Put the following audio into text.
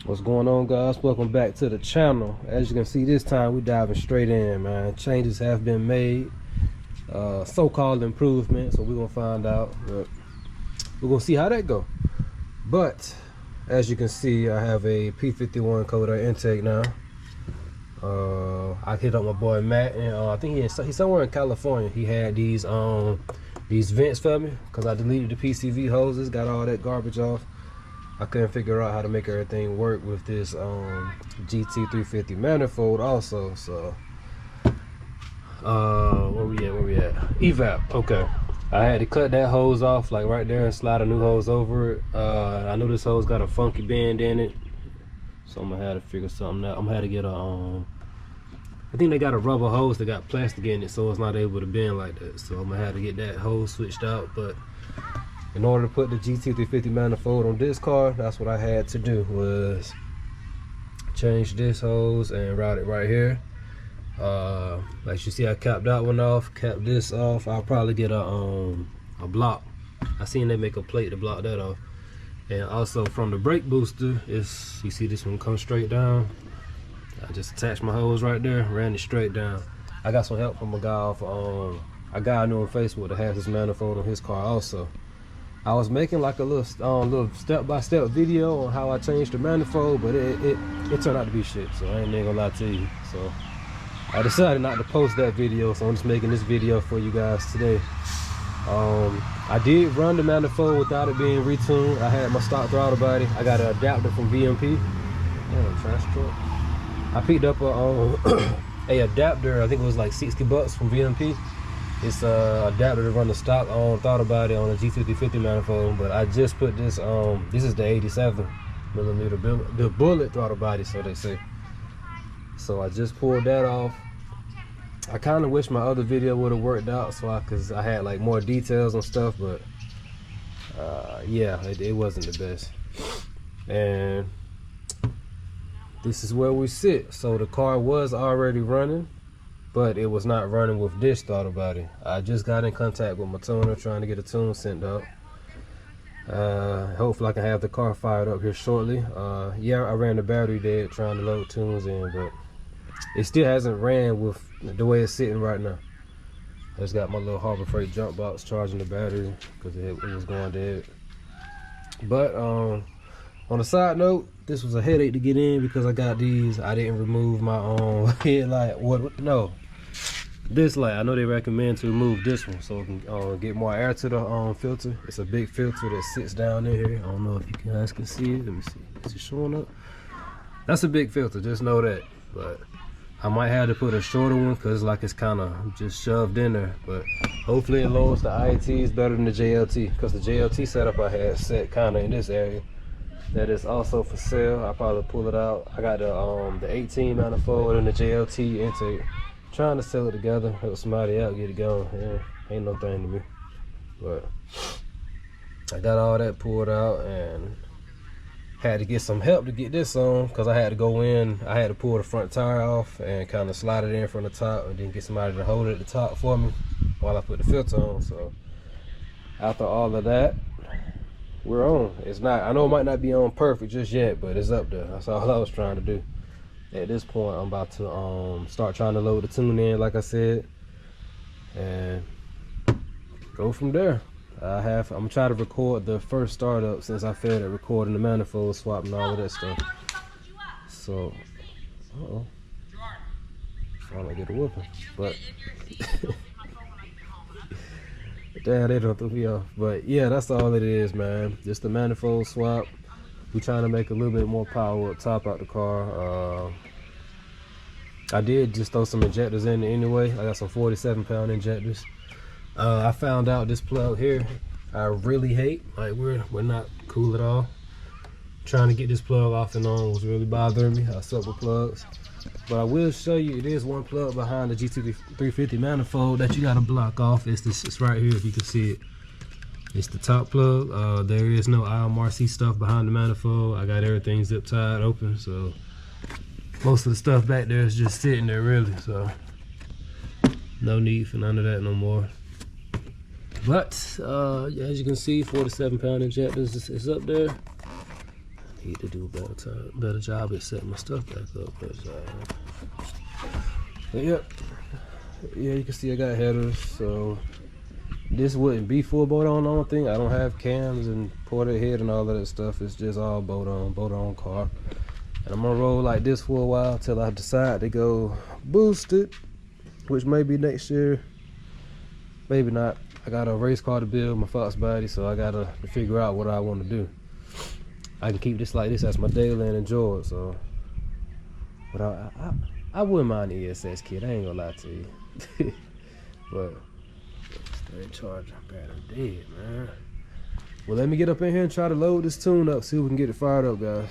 What's going on, guys? Welcome back to the channel. As you can see, this time we diving straight in, man. Changes have been made, so-called improvements, so we're gonna find out. We're gonna see how that go. But as you can see, I have a P51 coder intake now. I hit up my boy Matt, and I think he's somewhere in California. He had these vents for me because I deleted the PCV hoses, got all that garbage off. I couldn't figure out how to make everything work with this GT350 manifold also. So where we at? Evap. Okay, I had to cut that hose off like right there and slide a new hose over it. I know this hose got a funky bend in it, so I'm gonna have to figure something out. I'm gonna have to get a I think they got a rubber hose that got plastic in it, so it's not able to bend like that. So I'm gonna have to get that hose switched out. But in order to put the GT350 manifold on this car, that's what I had to do, was change this hose and route it right here. Like you see, I capped that one off, capped this off. I'll probably get a block. I seen they make a plate to block that off. And also from the brake booster, you see this one come straight down. I just attached my hose right there, ran it straight down. I got some help from a guy off a guy I knew on Facebook that has this manifold on his car also. I was making like a little step-by-step video on how I changed the manifold, but it turned out to be shit, so I ain't gonna lie to you. So I decided not to post that video, so I'm just making this video for you guys today. I did run the manifold without it being retuned. I had my stock throttle body. I got an adapter from VMP. Damn, trash truck. I picked up a adapter, I think it was like 60 bucks from VMP. It's a adapter to run the stock throttle body on a GT350 manifold, but I just put this this is the 87 millimeter the bullet throttle body, so they say. So I just pulled that off. I kind of wish my other video would have worked out, so I had like more details and stuff, but yeah, it wasn't the best. And this is where we sit. So the car was already running, but it was not running with this throttle body. I just got in contact with my tuner, trying to get a tune sent out. Hopefully I can have the car fired up here shortly. Yeah, I ran the battery dead trying to load tunes in, but it still hasn't ran with the way it's sitting right now. I just got my little Harbor Freight jump box charging the battery because it was going dead. But on a side note, this was a headache to get in because I got these. I didn't remove my headlight. No, this light. I know they recommend to remove this one so it can get more air to the filter. It's a big filter that sits down in here. I don't know if you guys can see it. Let me see. Is it showing up? That's a big filter. Just know that. But I might have to put a shorter one because it's kind of just shoved in there. But hopefully it lowers the IATs better than the JLT, because the JLT setup I had set kind of in this area. That is also for sale. I'll probably pull it out. I got the 18 manifold and the JLT intake. Trying to sell it together, help somebody out, get it going. Yeah, ain't no thing to me. But I got all that pulled out and had to get some help to get this on, because I had to go in. I had to pull the front tire off and kind of slide it in from the top, and then get somebody to hold it at the top for me while I put the filter on. So after all of that, we're on. It's not, I know it might not be on perfect just yet, but it's up there. That's all I was trying to do. At this point, I'm about to start trying to load the tune in, like I said, and go from there. I'm gonna try to record the first startup, since I failed at recording the manifold swap and all of that stuff. So, trying to get a whooping, but damn, they don't throw me off. But yeah, that's all it is, man. Just the manifold swap. We trying to make a little bit more power up top out the car. I did just throw some injectors in anyway. I got some 47-pound injectors. I found out this plug here I really hate. Like, we're not cool at all. Trying to get this plug off and on was really bothering me. I suck with plugs. But I will show you, it is one plug behind the GT350 manifold that you got to block off. It's right here, if you can see it. It's the top plug. There is no IMRC stuff behind the manifold. I got everything zip tied open, so most of the stuff back there is just sitting there really. So no need for none of that no more. But as you can see, 47-pound injectors is up there. Need to do a better job at setting my stuff back up. But yep, yeah, you can see I got headers. So this wouldn't be full bolt on. The only thing, I don't have cams and ported head and all of that stuff. It's just all bolt on car. And I'm gonna roll like this for a while till I decide to go boosted, which may be next year, maybe not. I got a race car to build, my Fox body, so I gotta figure out what I want to do. I can keep this like this as my daily and enjoy it. So, but I wouldn't mind the ESS kit. I ain't gonna lie to you. But stay charging battery dead, man. Well, let me get up in here and try to load this tune up, see if we can get it fired up, guys.